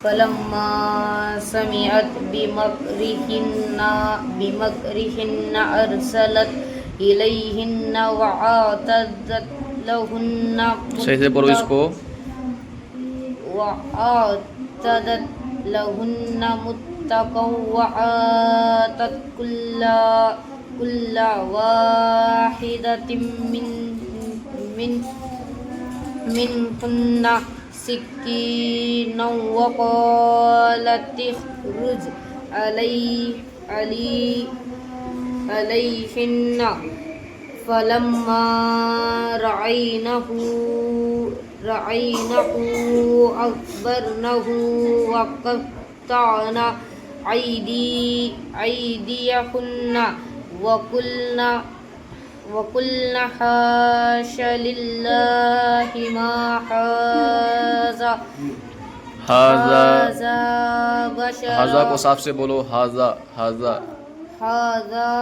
فلما سمعت بمكرهن أرسلت إليهن وأعتدت لهن सही से पढ़ो इसको। وأعتدت لهن متقا وآتت كل واحدة منهن سكينا وقالت اخرج عليهن فلما رأينه أكبرنه وقطعن أيديهن وقلن حاش لله ما हाजा بشرا हाजा को साफ से बोलो। हाजा हाजा هذا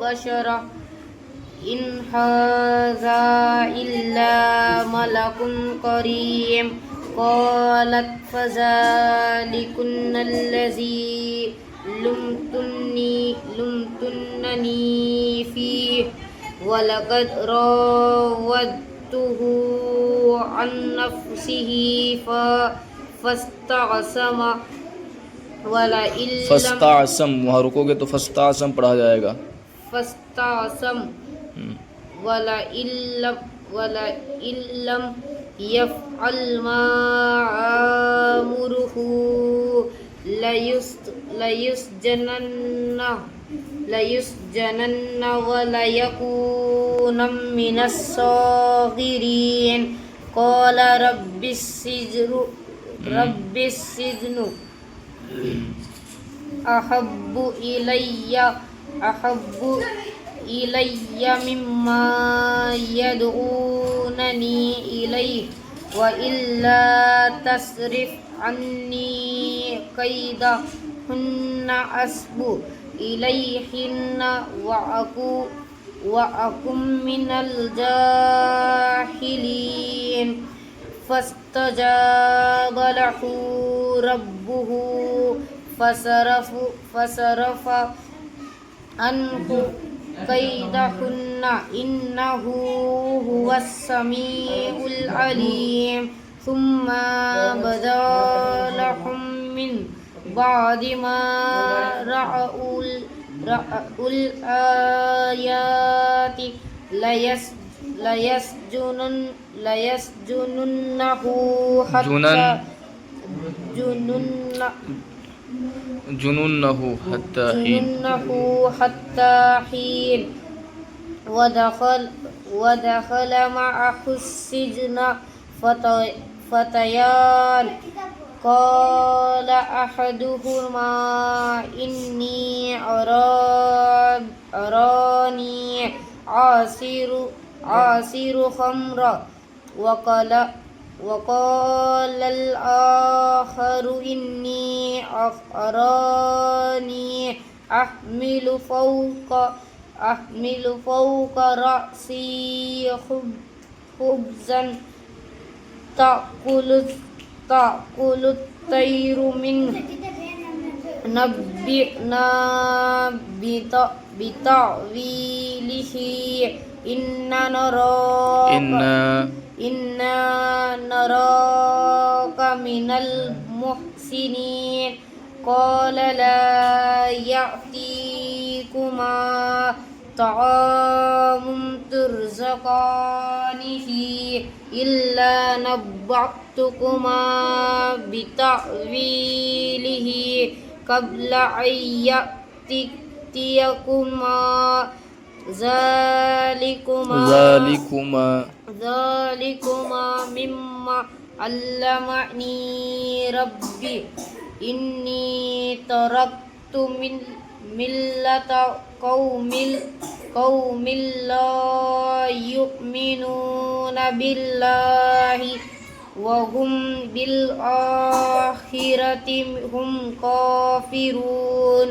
بشر إن هذا إلا ملك كريم قالت فذلكن الذي لمتنني فيه ولقد راودته عن نفسه فاستعصم ولئن لم फस्तासम, वहाँ रुकोगे तो फस्तासम पढ़ा जाएगा। فاستعصم ولئن لم يفعل ما آمره ليسجنن وليكون من الصاغرين قال رب السجن أحب إلي مما يدعونني إليه وإلا تصرف عني كيدهن أصب إليهن وأكن من الجاهلين فاستجاب له ربه فصرف عنه كيدهن إنه هو السميع العليم ثم بدا لهم من بعد ما رأوا الآيات ليسجننه حتى जुनूनहु حتى حين ودخل معه السجن فتيان قال أحدهما إني أراني عاصر خمر وقال الآخر إني أراني أحمل فوق رأسي خبزا تأكل الطير منه نبئنا بتأويله إنا نراك من المحسنين قال لا يأتيكما طعام ترزقانه إلا نبأتكما بتأويله قبل أن يأتيكما ذلكما مما علمني ربي إني تركت ملة قوم لا يؤمنون بالله وهم بالآخرة هم كافرون